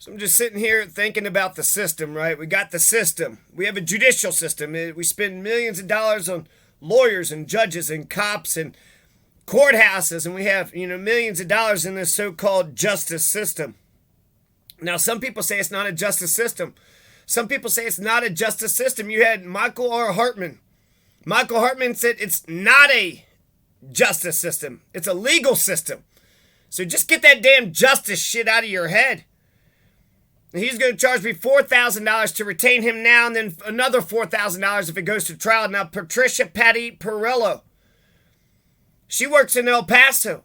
So I'm just sitting here thinking about the system, right? We got the system. We have a judicial system. We spend millions of dollars on lawyers and judges and cops and courthouses, and we have, millions of dollars in this so-called justice system. Now, some people say it's not a justice system. Some people say it's not a justice system. You had Michael R. Hartmann. Michael Hartmann said it's not a justice system. It's a legal system. So just get that damn justice shit out of your head. He's going to charge me $4,000 to retain him now, and then another $4,000 if it goes to trial. Now, Patty Perello, she works in El Paso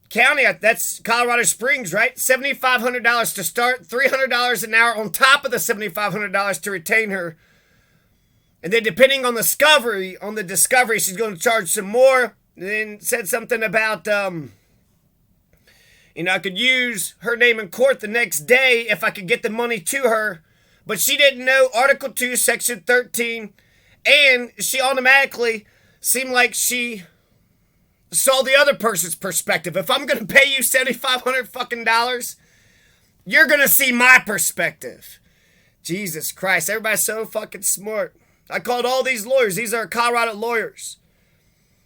County. That's Colorado Springs, right? $7,500 to start, $300 an hour on top of the $7,500 to retain her. And then depending on the discovery, she's going to charge some more. And then said something about, I could use her name in court the next day if I could get the money to her. But she didn't know Article 2, Section 13. And she automatically seemed like she saw the other person's perspective. If I'm going to pay you $7,500 fucking dollars, you're going to see my perspective. Jesus Christ, everybody's so fucking smart. I called all these lawyers. These are Colorado lawyers.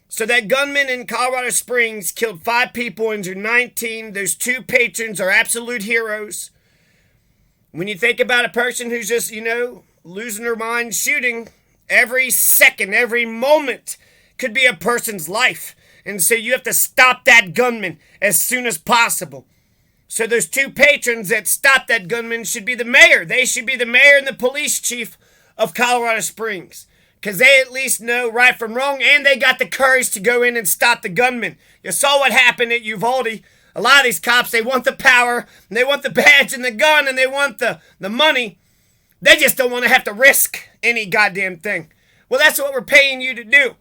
So that gunman in Colorado Springs killed 5 people, injured 19. Those 2 patrons are absolute heroes. When you think about a person who's just, losing her mind shooting, every second, every moment could be a person's life. And so you have to stop that gunman as soon as possible. So those 2 patrons that stopped that gunman should be the mayor. They should be the mayor and the police chief of Colorado Springs. Because they at least know right from wrong, and they got the courage to go in and stop the gunman. You saw what happened at Uvalde. A lot of these cops, they want the power, and they want the badge and the gun, and they want the money. They just don't want to have to risk any goddamn thing. Well, that's what we're paying you to do.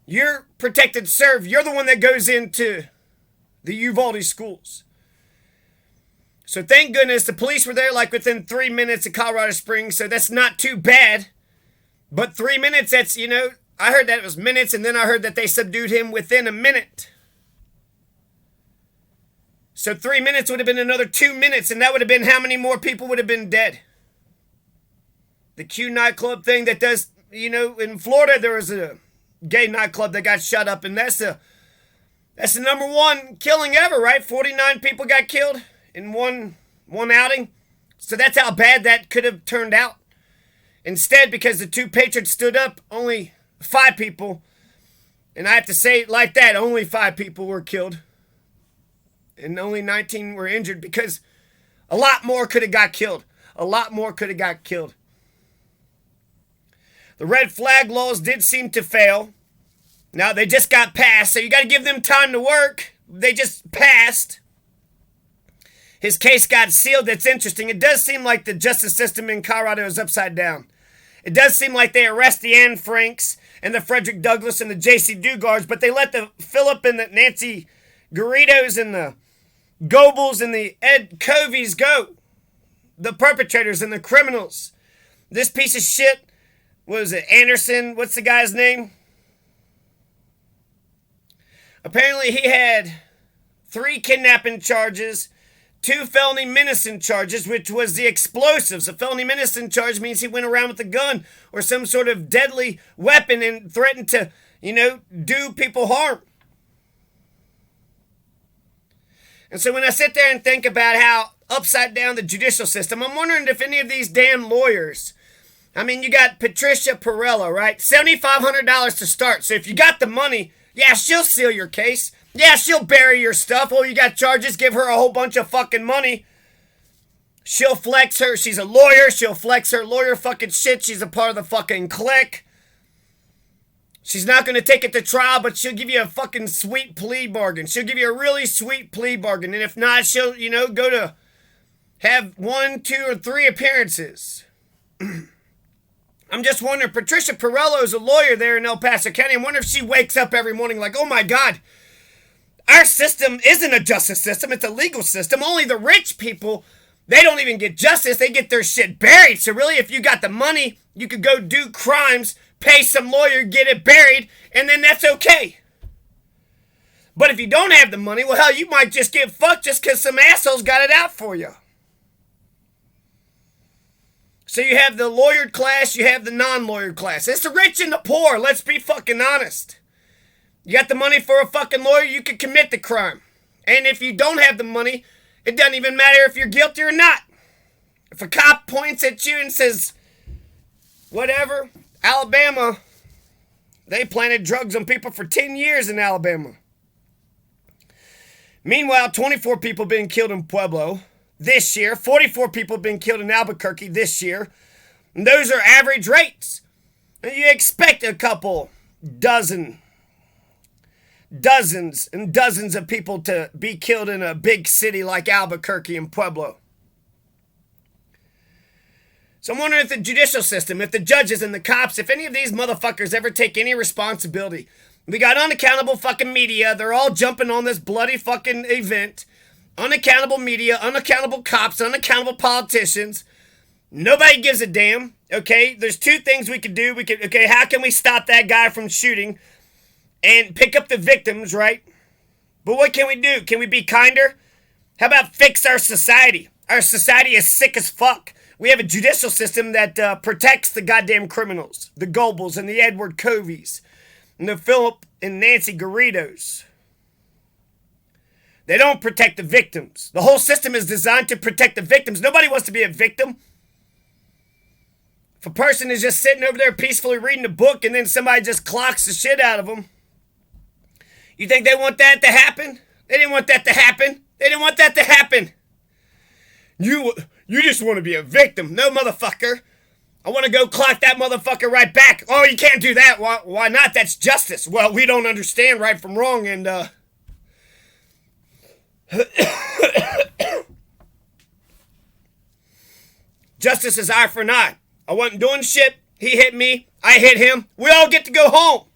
You're protected serve. You're the one that goes into the Uvalde schools. So thank goodness the police were there like within 3 minutes of Colorado Springs, so that's not too bad. But 3 minutes, that's, I heard that it was minutes, and then I heard that they subdued him within a minute. So 3 minutes would have been another 2 minutes, and that would have been how many more people would have been dead? The Q Nightclub thing that does, in Florida there was a gay nightclub that got shut up, and that's the number one killing ever, right? 49 people got killed in one outing. So that's how bad that could have turned out. Instead, because the 2 patrons stood up, only 5 people, and I have to say it like that, only 5 people were killed. And only 19 were injured because a lot more could have got killed. A lot more could have got killed. The red flag laws did seem to fail. Now, they just got passed, so you got to give them time to work. They just passed. His case got sealed. That's interesting. It does seem like the justice system in Colorado is upside down. It does seem like they arrest the Anne Franks and the Frederick Douglass and the J.C. Dugars, but they let the Philip and the Nancy Garridos and the Goebbels and the Ed Coveys go. The perpetrators and the criminals. This piece of shit, was it Anderson? What's the guy's name? Apparently he had 3 kidnapping charges, 2 felony menacing charges, which was the explosives. A felony menacing charge means he went around with a gun or some sort of deadly weapon and threatened to, do people harm. And so when I sit there and think about how upside down the judicial system, I'm wondering if any of these damn lawyers, you got Patty Perello, right? $7,500 to start. So if you got the money, yeah, she'll seal your case. Yeah, she'll bury your stuff. Oh, you got charges, give her a whole bunch of fucking money. She'll flex her. She's a lawyer. She'll flex her lawyer fucking shit. She's a part of the fucking clique. She's not going to take it to trial, but she'll give you a fucking sweet plea bargain. She'll give you a really sweet plea bargain. And if not, she'll, go to have 1, 2, or 3 appearances. I'm just wondering, Patty Perello is a lawyer there in El Paso County. I wonder if she wakes up every morning like, oh my God, our system isn't a justice system. It's a legal system. Only the rich people, they don't even get justice. They get their shit buried. So really, if you got the money, you could go do crimes, pay some lawyer, get it buried, and then that's okay. But if you don't have the money, well, hell, you might just get fucked just because some assholes got it out for you. So you have the lawyered class, you have the non-lawyered class. It's the rich and the poor, let's be fucking honest. You got the money for a fucking lawyer, you can commit the crime. And if you don't have the money, it doesn't even matter if you're guilty or not. If a cop points at you and says, whatever, Alabama, they planted drugs on people for 10 years in Alabama. Meanwhile, 24 people being killed in Pueblo this year. 44 people been killed in Albuquerque this year. And those are average rates. And you expect a couple dozens and dozens of people to be killed in a big city like Albuquerque and Pueblo. So I'm wondering if the judicial system, if the judges and the cops, if any of these motherfuckers ever take any responsibility. We got unaccountable fucking media. They're all jumping on this bloody fucking event. Unaccountable media, unaccountable cops, unaccountable politicians. Nobody gives a damn. Okay, there's two things we could do. How can we stop that guy from shooting and pick up the victims, right? But what can we do? Can we be kinder? How about fix our society? Our society is sick as fuck. We have a judicial system that protects the goddamn criminals, the Goebbels and the Edward Coveys, and the Philip and Nancy Garridos. They don't protect the victims. The whole system is designed to protect the victims. Nobody wants to be a victim. If a person is just sitting over there peacefully reading a book and then somebody just clocks the shit out of them, you think they want that to happen? They didn't want that to happen. They didn't want that to happen. You just want to be a victim. No, motherfucker. I want to go clock that motherfucker right back. Oh, you can't do that. Why not? That's justice. Well, we don't understand right from wrong, and justice is eye for an eye. I wasn't doing shit. He hit me. I hit him. We all get to go home.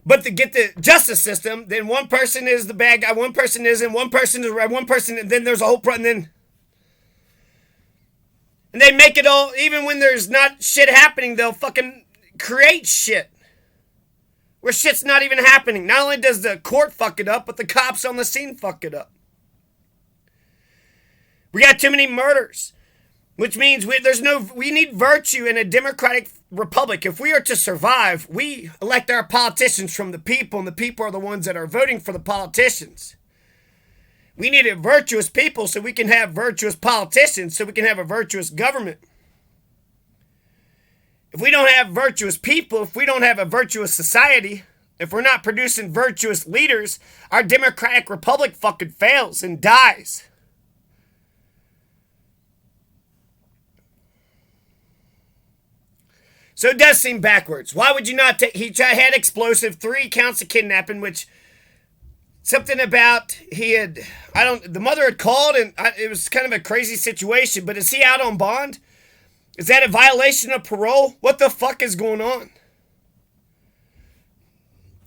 But to get the justice system, then one person is the bad guy, one person isn't, one person is right, one person, and then there's a whole problem. And they make it all, even when there's not shit happening, they'll fucking create shit. Where shit's not even happening. Not only does the court fuck it up, but the cops on the scene fuck it up. We got too many murders. Which means we need virtue in a democratic republic. If we are to survive, we elect our politicians from the people, and the people are the ones that are voting for the politicians. We need a virtuous people so we can have virtuous politicians, so we can have a virtuous government. If we don't have virtuous people, if we don't have a virtuous society, if we're not producing virtuous leaders, our democratic republic fucking fails and dies. So it does seem backwards. Why would you not take... He had explosive, 3 counts of kidnapping, which... Something about the mother had called, and it was kind of a crazy situation, but is he out on bond? Is that a violation of parole? What the fuck is going on?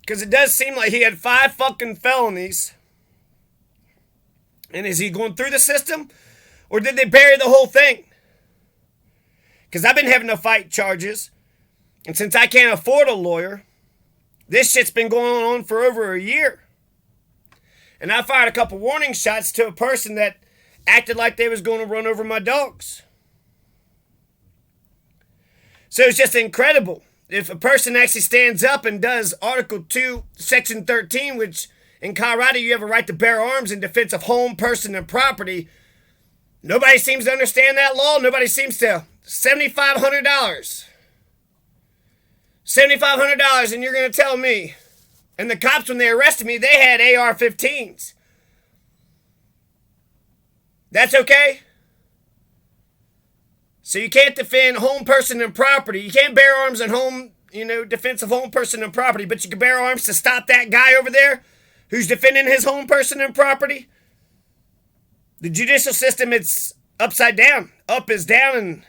Because it does seem like he had 5 fucking felonies. And is he going through the system? Or did they bury the whole thing? Because I've been having to fight charges. And since I can't afford a lawyer, this shit's been going on for over a year. And I fired a couple warning shots to a person that acted like they was going to run over my dogs. So it's just incredible. If a person actually stands up and does Article 2, Section 13, which in Colorado you have a right to bear arms in defense of home, person, and property, nobody seems to understand that law. Nobody seems to. $7,500. $7,500, and you're going to tell me. And the cops, when they arrested me, they had AR-15s. That's okay? So you can't defend home, person, and property. You can't bear arms in home, defense of home, person, and property. But you can bear arms to stop that guy over there who's defending his home, person, and property. The judicial system, it's upside down. Up is down and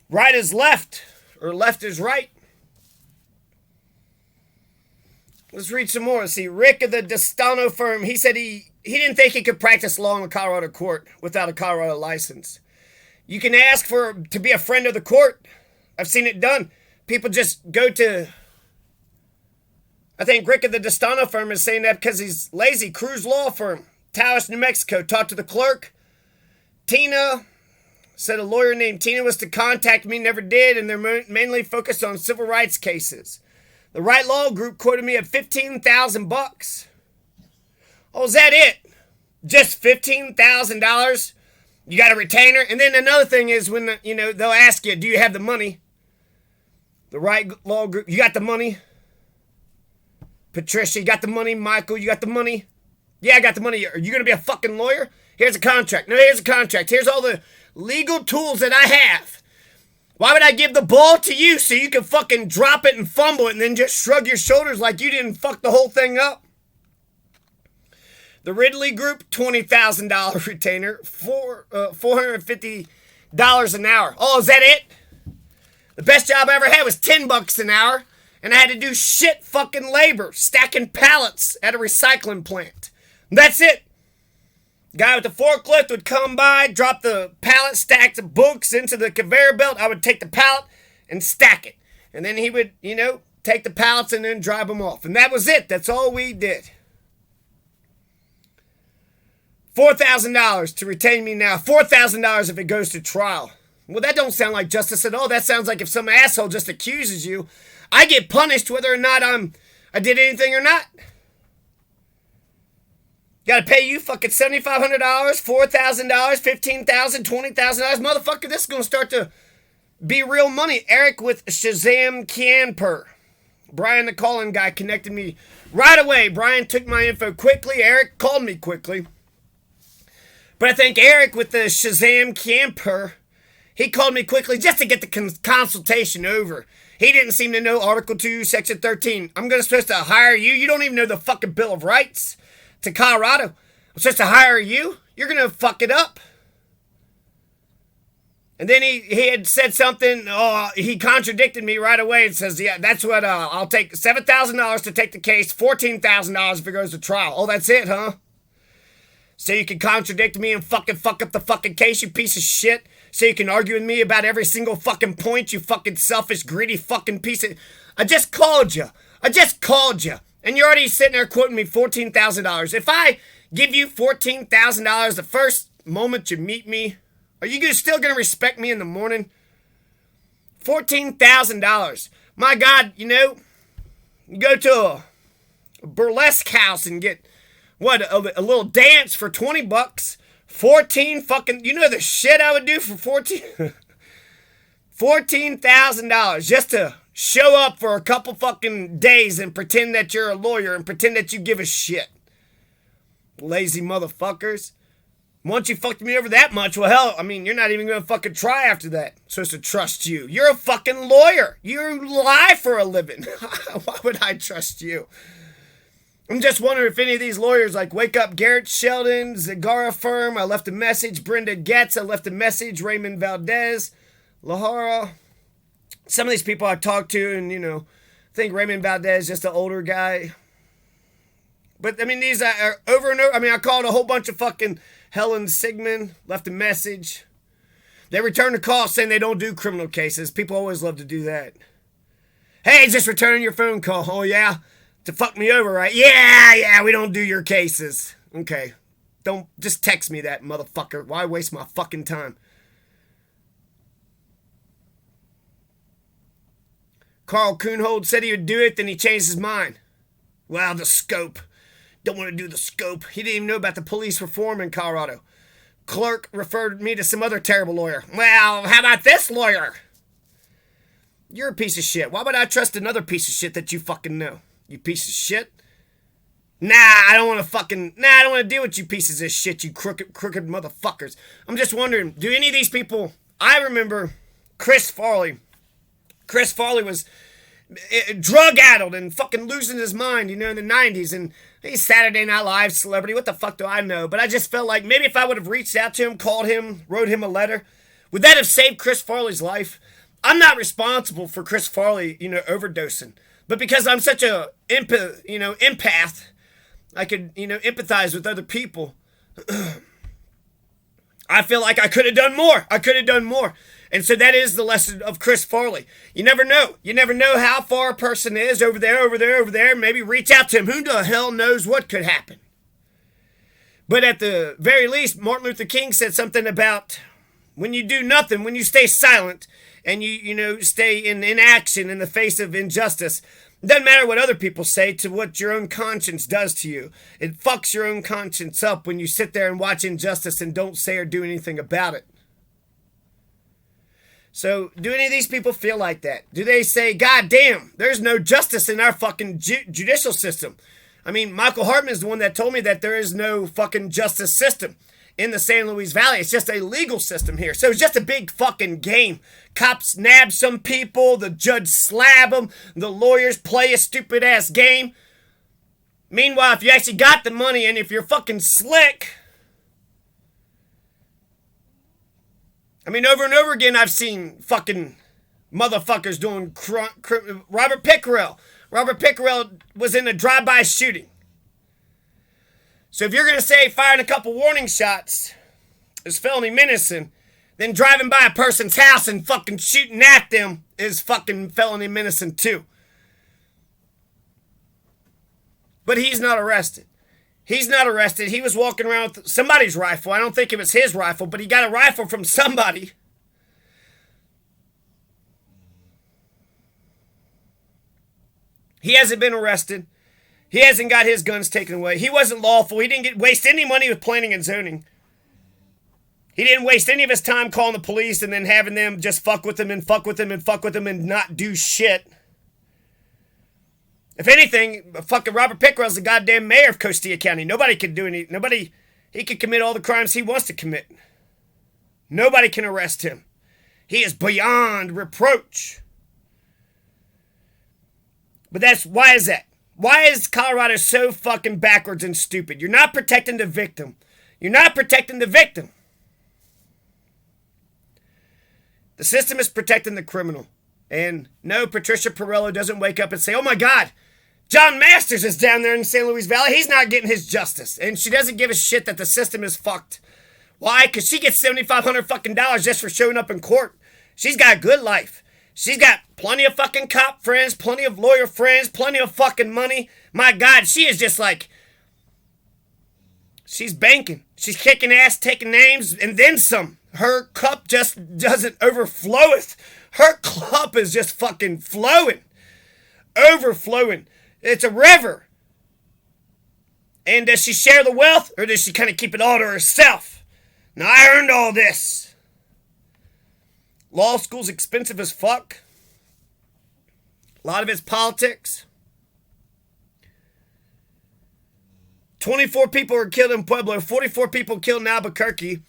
right is left. Or left is right. Let's read some more. See, Rick of the Destano firm, he said he didn't think he could practice law in a Colorado court without a Colorado license. You can ask to be a friend of the court. I've seen it done. People just go to I think Rick at the Destano firm is saying that because he's lazy. Cruz Law Firm, Taos, New Mexico. Talked to the clerk. Tina said a lawyer named Tina was to contact me, never did, and they're mainly focused on civil rights cases. The Right Law Group quoted me at $15,000. Oh, is that it? Just $15,000? You got a retainer? And then another thing is when, they'll ask you, do you have the money? The Right Law Group, you got the money? Patricia, you got the money? Michael, you got the money? Yeah, I got the money. Are you going to be a fucking lawyer? Here's a contract. No, here's a contract. Here's all the legal tools that I have. Why would I give the ball to you so you can fucking drop it and fumble it and then just shrug your shoulders like you didn't fuck the whole thing up? The Ridley Group, $20,000 retainer, $450 an hour. Oh, is that it? The best job I ever had was $10 an hour, and I had to do shit fucking labor, stacking pallets at a recycling plant. That's it. Guy with the forklift would come by, drop the pallet stacks of books into the conveyor belt. I would take the pallet and stack it. And then he would, take the pallets and then drive them off. And that was it. That's all we did. $4,000 to retain me now. $4,000 if it goes to trial. Well, that don't sound like justice at all. That sounds like if some asshole just accuses you, I get punished whether or not I did anything or not. Gotta pay you fucking $7,500, $4,000, $15,000, $20,000. Motherfucker, this is gonna start to be real money. Eric with Shazam Camper. Brian, the calling guy, connected me right away. Brian took my info quickly. Eric called me quickly. But I think Eric with the Shazam Camper, he called me quickly just to get the consultation over. He didn't seem to know Article 2, Section 13. I'm supposed to hire you? You don't even know the fucking Bill of Rights to Colorado. I'm supposed to hire you? You're going to fuck it up. And then he had said something. Oh, he contradicted me right away and says, yeah, that's what I'll take $7,000 to take the case, $14,000 if it goes to trial. Oh, that's it, huh? So you can contradict me and fucking fuck up the fucking case, you piece of shit? So you can argue with me about every single fucking point, you fucking selfish, greedy fucking piece of... I just called you. And you're already sitting there quoting me $14,000. If I give you $14,000 the first moment you meet me, are you still going to respect me in the morning? $14,000. My God, you go to a burlesque house and get... a little dance for $20? 14 fucking... You know the shit I would do for $14,000 just to show up for a couple fucking days and pretend that you're a lawyer and pretend that you give a shit. Lazy motherfuckers. Once you fucked me over that much, well, hell, you're not even gonna fucking try after that. I'm supposed to trust you. You're a fucking lawyer. You lie for a living. Why would I trust you? I'm just wondering if any of these lawyers like Wake Up Garrett Sheldon, Zagara Firm, I left a message, Brenda Getz, I left a message, Raymond Valdez, Lahara. Some of these people I talked to, and I think Raymond Valdez is just an older guy. But these are over and over. I called a whole bunch of fucking Helen Sigmund, left a message. They returned a call saying they don't do criminal cases. People always love to do that. Hey, just returning your phone call. Oh, yeah? To fuck me over, right? Yeah, we don't do your cases. Okay. Don't just text me that, motherfucker. Why waste my fucking time? Carl Kuhnhold said he would do it, then he changed his mind. Well, the scope. Don't want to do the scope. He didn't even know about the police reform in Colorado. Clerk referred me to some other terrible lawyer. Well, how about this lawyer? You're a piece of shit. Why would I trust another piece of shit that you fucking know? You piece of shit. I don't want to deal with you pieces of shit, you crooked motherfuckers. I'm just wondering, do any of these people... I remember Chris Farley. Chris Farley was drug-addled and fucking losing his mind, in the 90s. And he's Saturday Night Live celebrity. What the fuck do I know? But I just felt like maybe if I would have reached out to him, called him, wrote him a letter, would that have saved Chris Farley's life? I'm not responsible for Chris Farley, overdosing. But because I'm such a empath, I could, empathize with other people. I feel like I could have done more. And so that is the lesson of Chris Farley. You never know. You never know how far a person is over there, over there, over there. Maybe reach out to him. Who the hell knows what could happen? But at the very least, Martin Luther King said something about when you do nothing, when you stay silent and you stay in inaction in the face of injustice, it doesn't matter what other people say to what your own conscience does to you. It fucks your own conscience up when you sit there and watch injustice and don't say or do anything about it. So, do any of these people feel like that? Do they say, God damn, there's no justice in our fucking judicial system? I mean, Michael Hartmann is the one that told me that there is no fucking justice system in the San Luis Valley. It's just a legal system here. So it's just a big fucking game. Cops nab some people, the judge slab them, the lawyers play a stupid ass game. Meanwhile, if you actually got the money and if you're fucking slick, I mean, over and over again, I've seen fucking motherfuckers doing Robert Perello. Robert Perello was in a drive-by shooting. So if you're going to say firing a couple warning shots is felony menacing, then driving by a person's house and fucking shooting at them is fucking felony menacing too. But he's not arrested. He's not arrested. He was walking around with somebody's rifle. I don't think it was his rifle, but he got a rifle from somebody. He hasn't been arrested. He hasn't got his guns taken away. He wasn't lawful. He didn't waste any money with planning and zoning. He didn't waste any of his time calling the police and then having them just fuck with him and fuck with him and fuck with him and not do shit. If anything, fucking Robert Perello's the goddamn mayor of Costilla County. Nobody can do he can commit all the crimes he wants to commit. Nobody can arrest him. He is beyond reproach. But why is that? Why is Colorado so fucking backwards and stupid? You're not protecting the victim. You're not protecting the victim. The system is protecting the criminal. And no, Patricia Perello doesn't wake up and say, oh my God, John Masters is down there in San Luis Valley. He's not getting his justice. And she doesn't give a shit that the system is fucked. Why? Because she gets $7,500 fucking dollars just for showing up in court. She's got a good life. She's got plenty of fucking cop friends, plenty of lawyer friends, plenty of fucking money. My God, she is just like, she's banking. She's kicking ass, taking names, and then some. Her cup just doesn't overfloweth. Her cup is just fucking flowing. Overflowing. It's a river. And does she share the wealth, or does she kind of keep it all to herself? Now, I earned all this. Law school's expensive as fuck. A lot of it's politics. 24 people were killed in Pueblo. 44 people killed in Albuquerque.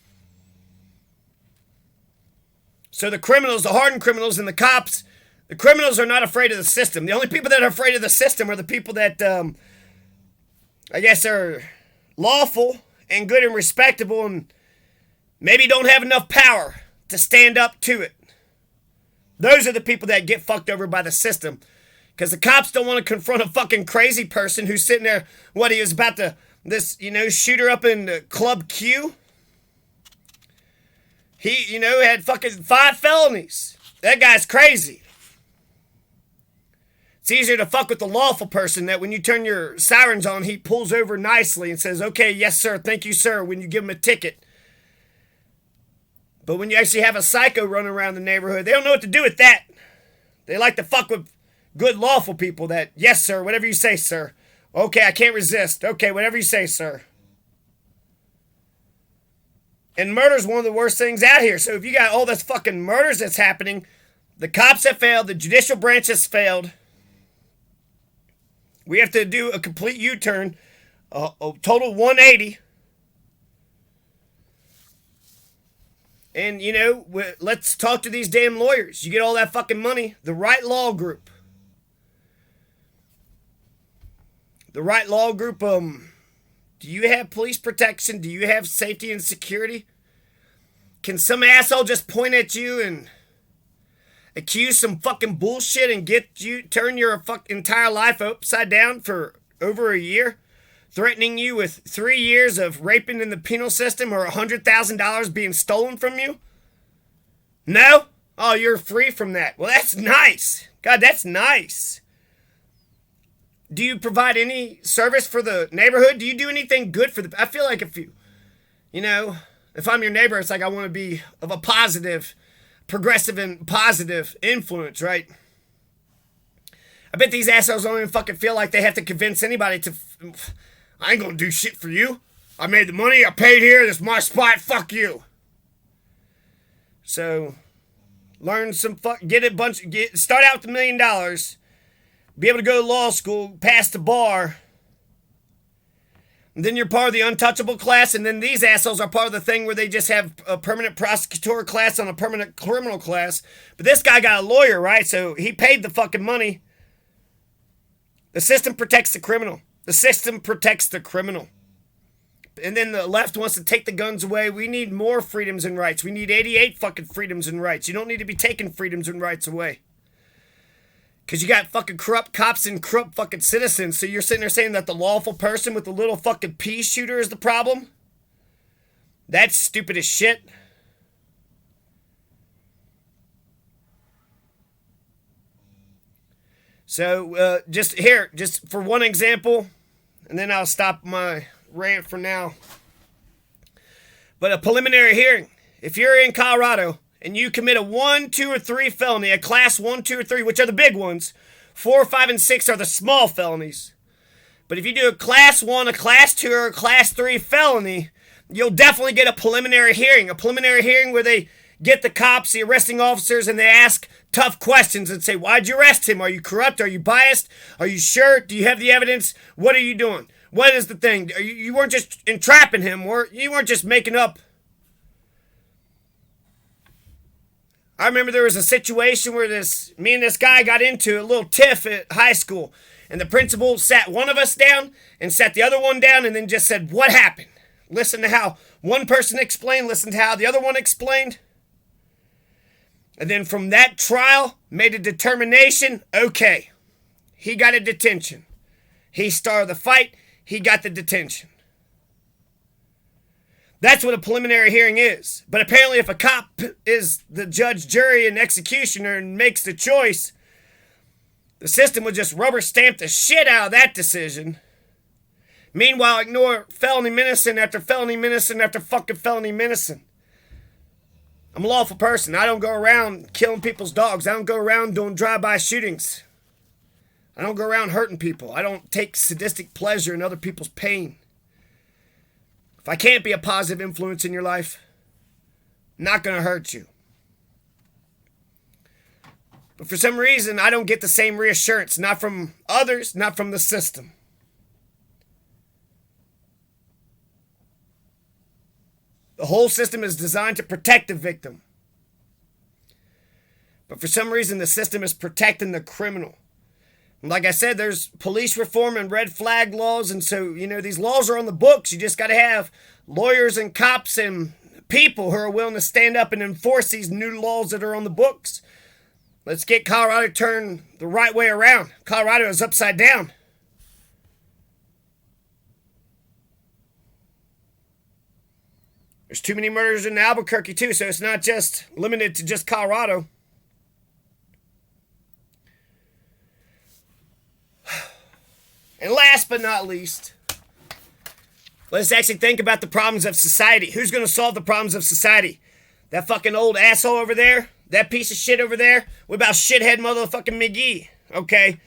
So the criminals, the hardened criminals and the cops, the criminals are not afraid of the system. The only people that are afraid of the system are the people that, I guess, are lawful and good and respectable and maybe don't have enough power to stand up to it. Those are the people that get fucked over by the system. Because the cops don't want to confront a fucking crazy person who's sitting there, he was about to, shooter up in Club Q. He, had fucking 5 felonies. That guy's crazy. It's easier to fuck with the lawful person that when you turn your sirens on, he pulls over nicely and says, okay, yes, sir, thank you, sir, when you give him a ticket. But when you actually have a psycho running around the neighborhood, they don't know what to do with that. They like to fuck with good lawful people that, yes, sir, whatever you say, sir. Okay, I can't resist. Okay, whatever you say, sir. And murder's one of the worst things out here. So if you got all this fucking murders that's happening, the cops have failed, the judicial branch has failed. We have to do a complete U-turn, a total 180. And, let's talk to these damn lawyers. You get all that fucking money. The Right Law Group. The Right Law Group, do you have police protection? Do you have safety and security? Can some asshole just point at you and accuse some fucking bullshit and turn your entire life upside down for over a year? Threatening you with 3 years of raping in the penal system or $100,000 being stolen from you? No? Oh, you're free from that. Well, that's nice. God, that's nice. Do you provide any service for the neighborhood? Do you do anything good for the... I feel like if if I'm your neighbor, it's like I want to be of a positive, progressive and positive influence, right? I bet these assholes don't even fucking feel like they have to convince anybody to... I ain't gonna do shit for you. I made the money, I paid here, this is my spot, fuck you. So, learn some start out with $1 million, be able to go to law school, pass the bar, and then you're part of the untouchable class, and then these assholes are part of the thing where they just have a permanent prosecutor class on a permanent criminal class. But this guy got a lawyer, right? So he paid the fucking money. The system protects the criminal. The system protects the criminal. And then the left wants to take the guns away. We need more freedoms and rights. We need 88 fucking freedoms and rights. You don't need to be taking freedoms and rights away. Because you got fucking corrupt cops and corrupt fucking citizens. So you're sitting there saying that the lawful person with the little fucking pea shooter is the problem? That's stupid as shit. So, just for one example, and then I'll stop my rant for now. But a preliminary hearing. If you're in Colorado and you commit a 1, 2, or 3 felony, a class 1, 2, or 3, which are the big ones, 4, 5, and 6 are the small felonies. But if you do a class 1, a class 2, or a class 3 felony, you'll definitely get a preliminary hearing. A preliminary hearing where they get the cops, the arresting officers, and they ask tough questions and say, why'd you arrest him? Are you corrupt? Are you biased? Are you sure? Do you have the evidence? What are you doing? What is the thing? You weren't just entrapping him, you weren't just making up. I remember there was a situation where me and this guy got into a little tiff at high school, and the principal sat one of us down and sat the other one down and then just said, what happened? Listen to how one person explained, listen to how the other one explained. And then from that trial, made a determination, okay, he got a detention. He started the fight, he got the detention. That's what a preliminary hearing is. But apparently if a cop is the judge, jury, and executioner and makes the choice, the system would just rubber stamp the shit out of that decision. Meanwhile, ignore felony menacing after felony menacing after fucking felony menacing. I'm a lawful person. I don't go around killing people's dogs. I don't go around doing drive-by shootings. I don't go around hurting people. I don't take sadistic pleasure in other people's pain. If I can't be a positive influence in your life, I'm not going to hurt you. But for some reason, I don't get the same reassurance. Not from others, not from the system. The whole system is designed to protect the victim. But for some reason, the system is protecting the criminal. And like I said, there's police reform and red flag laws. And so, these laws are on the books. You just got to have lawyers and cops and people who are willing to stand up and enforce these new laws that are on the books. Let's get Colorado turned the right way around. Colorado is upside down. There's too many murders in Albuquerque, too, so it's not just limited to just Colorado. And last but not least, let's actually think about the problems of society. Who's going to solve the problems of society? That fucking old asshole over there? That piece of shit over there? What about shithead motherfucking McGee? Okay?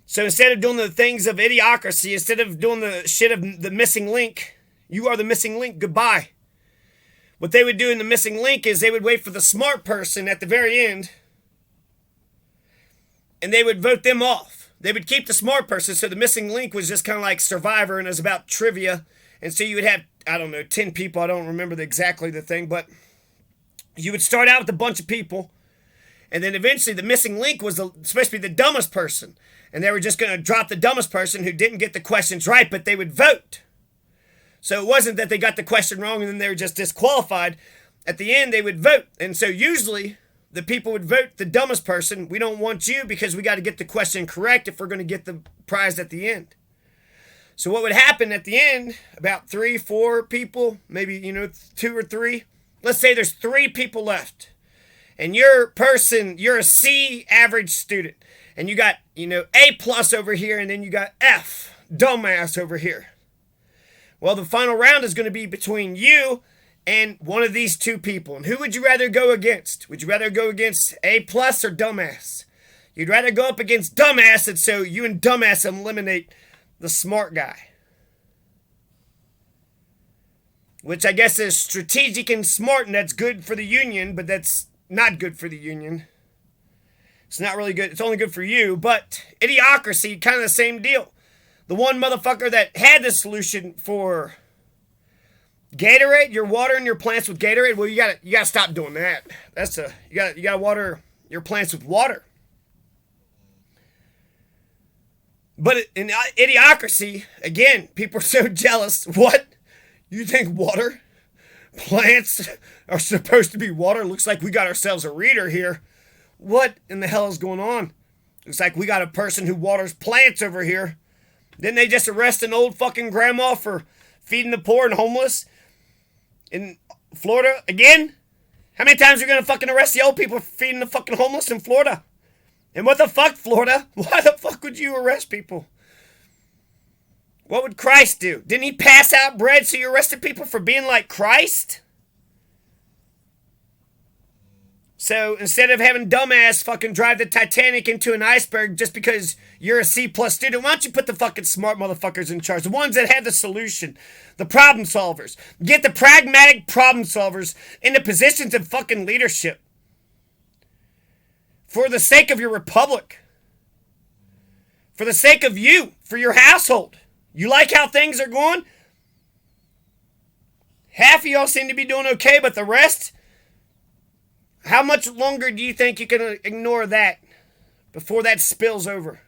So instead of doing the things of idiocracy, instead of doing the shit of the missing link, you are the missing link. Goodbye. What they would do in the missing link is they would wait for the smart person at the very end, and they would vote them off. They would keep the smart person, so the missing link was just kind of like Survivor, and it was about trivia. And so you would have, 10 people. I don't remember exactly the thing, but you would start out with a bunch of people, and then eventually the missing link was supposed to be the dumbest person. And they were just going to drop the dumbest person who didn't get the questions right, but they would vote. So it wasn't that they got the question wrong and then they were just disqualified. At the end, they would vote. And so usually the people would vote the dumbest person. We don't want you because we got to get the question correct if we're going to get the prize at the end. So what would happen at the end, about 3, 4 people, maybe, 2 or 3. Let's say there's 3 people left. and you're a C average student, and you got, A plus over here, and then you got F, dumbass over here. Well, the final round is going to be between you and one of these two people. And who would you rather go against? Would you rather go against A plus or dumbass? You'd rather go up against dumbass, and so you and dumbass eliminate the smart guy. Which I guess is strategic and smart, and that's good for the union, but that's not good for the union. It's not really good. It's only good for you, but idiocracy, kind of the same deal. The one motherfucker that had the solution for Gatorade, you're watering your plants with Gatorade. Well, you gotta stop doing that. You gotta water your plants with water. But in idiocracy, again, people are so jealous. What? You think water? Plants are supposed to be water? Looks like we got ourselves a reader here. What in the hell is going on? Looks like we got a person who waters plants over here. Didn't they just arrest an old fucking grandma for feeding the poor and homeless in Florida again? How many times are you going to fucking arrest the old people for feeding the fucking homeless in Florida? And what the fuck, Florida? Why the fuck would you arrest people? What would Christ do? Didn't he pass out bread so you arrested people for being like Christ? So instead of having dumbass fucking drive the Titanic into an iceberg just because you're a C plus student, why don't you put the fucking smart motherfuckers in charge? The ones that have the solution. The problem solvers. Get the pragmatic problem solvers into positions of fucking leadership. For the sake of your republic. For the sake of you. For your household. You like how things are going? Half of y'all seem to be doing okay, but the rest? How much longer do you think you can ignore that before that spills over?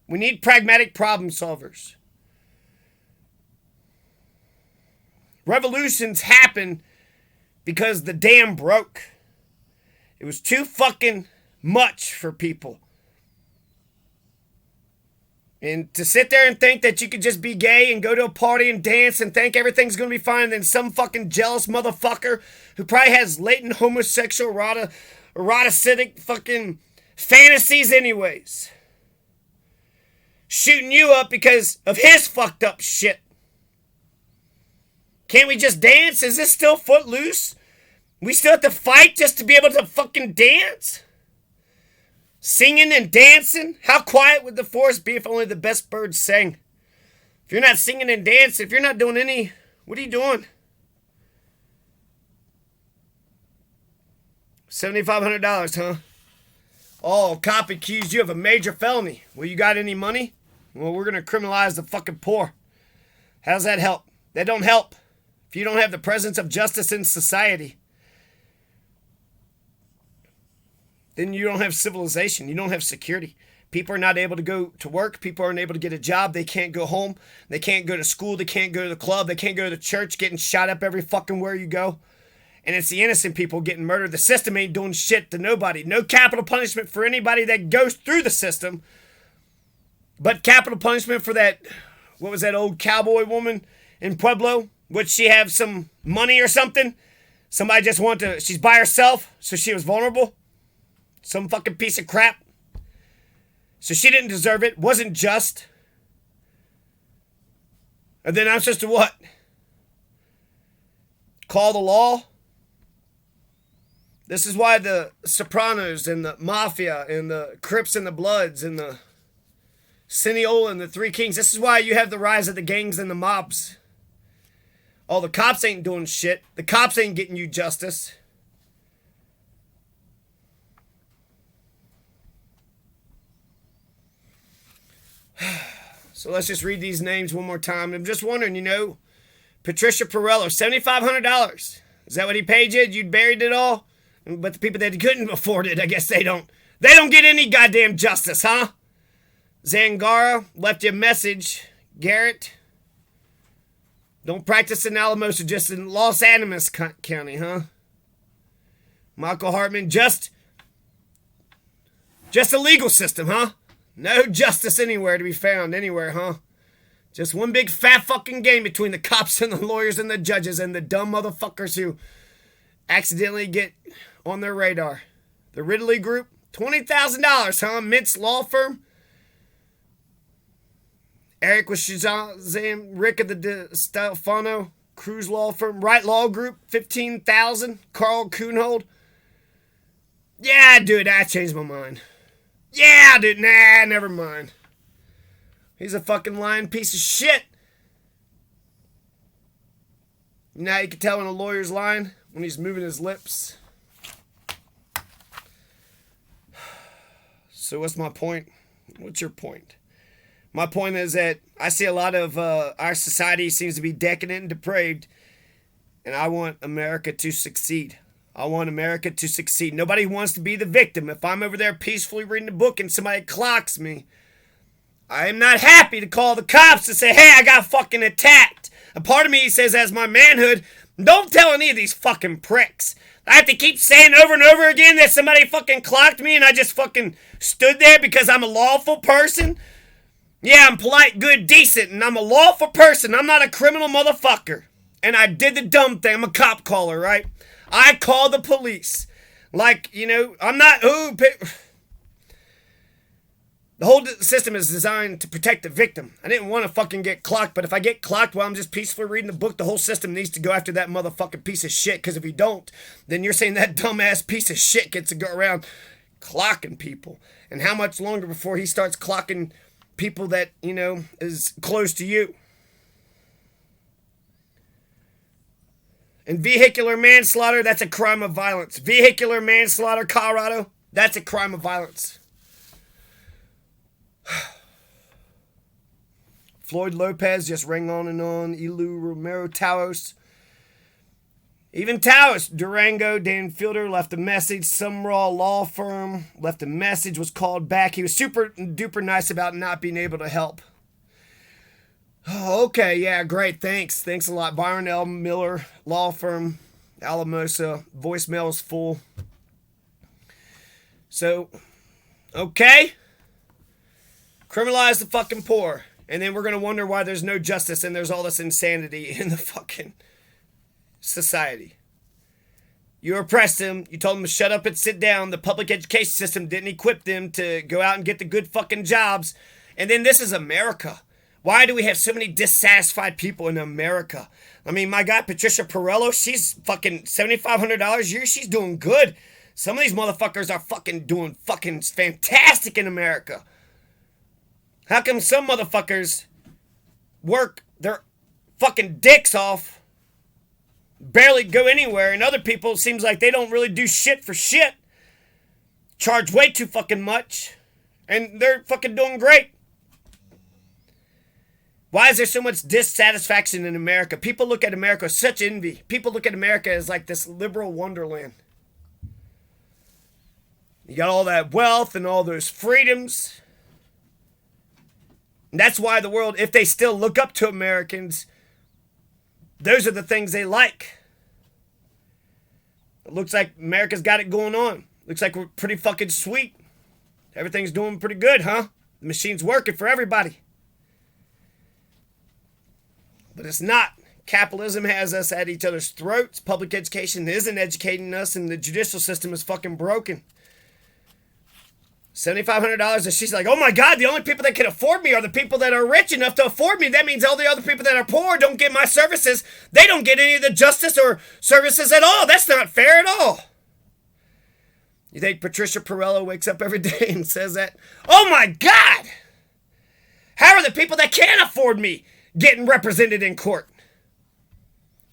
We need pragmatic problem solvers. Revolutions happen because the dam broke. It was too fucking much for people. And to sit there and think that you could just be gay and go to a party and dance and think everything's going to be fine, and then some fucking jealous motherfucker who probably has latent homosexual erotic fucking fantasies anyways, shooting you up because of his fucked up shit. Can't we just dance? Is this still footloose? We still have to fight just to be able to fucking dance? Singing and dancing? How quiet would the forest be if only the best birds sang? If you're not singing and dancing, if you're not doing any, what are you doing? $7,500, huh? Oh, cop accused you of a major felony. Well, you got any money? Well, we're going to criminalize the fucking poor. How's that help? That don't help if you don't have the presence of justice in society. Then you don't have civilization. You don't have security. People are not able to go to work. People aren't able to get a job. They can't go home. They can't go to school. They can't go to the club. They can't go to the church, getting shot up every fucking where you go. And it's the innocent people getting murdered. The system ain't doing shit to nobody. No capital punishment for anybody that goes through the system. But capital punishment for that, what was that old cowboy woman in Pueblo? Would she have some money or something? Somebody just wanted to, she's by herself, so she was vulnerable. Some fucking piece of crap. So she didn't deserve it. Wasn't just. And then I'm supposed to what? Call the law? This is why the Sopranos and the Mafia and the Crips and the Bloods and the Cineola and the Three Kings. This is why you have the rise of the gangs and the mobs. Oh, the cops ain't doing shit. The cops ain't getting you justice. So let's just read these names one more time. I'm just wondering, Patricia Perello, $7,500. Is that what he paid you? You'd buried it all? But the people that couldn't afford it, I guess they don't get any goddamn justice, huh? Zangara left you a message. Garrett, don't practice in Alamosa, just in Los Animas County, huh? Michael Hartmann, just a legal system, huh? No justice anywhere to be found, anywhere, huh? Just one big fat fucking game between the cops and the lawyers and the judges and the dumb motherfuckers who accidentally get on their radar. The Ridley Group, $20,000, huh? Mintz Law Firm. Eric with Shazam, Rick of the Stefano Cruz Law Firm. Wright Law Group, $15,000. Carl Kuhnhold. Yeah, dude, I changed my mind. Yeah, dude, nah, never mind. He's a fucking lying piece of shit. You know how you can tell when a lawyer's lying? When he's moving his lips. So what's my point? What's your point? My point is that I see a lot of our society seems to be decadent and depraved, and I want America to succeed. I want America to succeed. Nobody wants to be the victim. If I'm over there peacefully reading a book and somebody clocks me, I am not happy to call the cops and say, hey, I got fucking attacked. A part of me says, as my manhood, don't tell any of these fucking pricks. I have to keep saying over and over again that somebody fucking clocked me and I just fucking stood there because I'm a lawful person. Yeah, I'm polite, good, decent, and I'm a lawful person. I'm not a criminal motherfucker. And I did the dumb thing. I'm a cop caller, right? I call the police. Like, you know, I'm not... The whole system is designed to protect the victim. I didn't want to fucking get clocked, but if I get clocked while I'm just peacefully reading the book, the whole system needs to go after that motherfucking piece of shit, because if you don't, then you're saying that dumbass piece of shit gets to go around clocking people. And how much longer before he starts clocking people that, you know, is close to you? And vehicular manslaughter, that's a crime of violence. Vehicular manslaughter, Colorado, that's a crime of violence. Floyd Lopez just rang on and on. Elu Romero Taos. Even Taos, Durango, Dan Fielder left a message. Sumraw Law Firm left a message, was called back. He was super duper nice about not being able to help. Oh, okay, yeah, great, thanks. Thanks a lot. Byron L. Miller Law Firm, Alamosa. Voicemail is full. So, okay. Criminalize the fucking poor. And then we're going to wonder why there's no justice and there's all this insanity in the fucking society. You oppressed them. You told them to shut up and sit down. The public education system didn't equip them to go out and get the good fucking jobs. And then this is America. Why do we have so many dissatisfied people in America? I mean, my God, Patricia Perello, she's fucking $7,500 a year. She's doing good. Some of these motherfuckers are fucking doing fucking fantastic in America. How come some motherfuckers work their fucking dicks off, barely go anywhere, and other people seems like they don't really do shit for shit, charge way too fucking much, and they're fucking doing great? Why is there so much dissatisfaction in America? People look at America with such envy. People look at America as like this liberal wonderland. You got all that wealth and all those freedoms. And that's why the world, if they still look up to Americans, those are the things they like. It looks like America's got it going on. Looks like we're pretty fucking sweet. Everything's doing pretty good, huh? The machine's working for everybody. But it's not. Capitalism has us at each other's throats. Public education isn't educating us, and the judicial system is fucking broken. $7,500, and she's like, oh my God, the only people that can afford me are the people that are rich enough to afford me. That means all the other people that are poor don't get my services. They don't get any of the justice or services at all. That's not fair at all. You think Patricia Perello wakes up every day and says that? Oh my God! How are the people that can't afford me getting represented in court?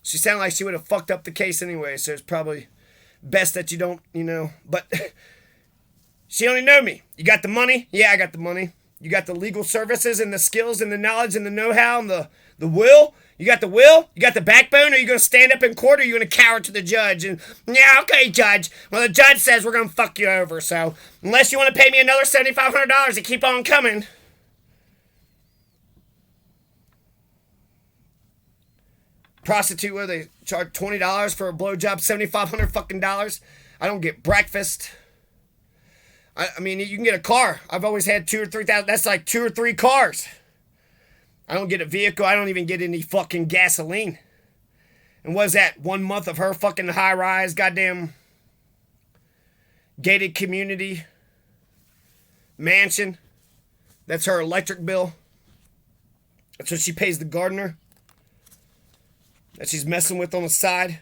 She sounded like she would have fucked up the case anyway, so it's probably best that you don't, but... She only know me. You got the money? Yeah, I got the money. You got the legal services and the skills and the knowledge and the know-how and the will? You got the will? You got the backbone? Or are you going to stand up in court, or are you going to cower to the judge? And, yeah, okay, judge. Well, the judge says we're going to fuck you over, so unless you want to pay me another $7,500 to keep on coming. Prostitute, where they charge $20 for a blowjob, $7,500 fucking dollars. I don't get breakfast. I mean, you can get a car. I've always had 2,000 or 3,000. That's like 2 or 3 cars. I don't get a vehicle. I don't even get any fucking gasoline. And what is that? 1 month of her fucking high-rise goddamn... gated community mansion. That's her electric bill. That's what she pays the gardener that she's messing with on the side.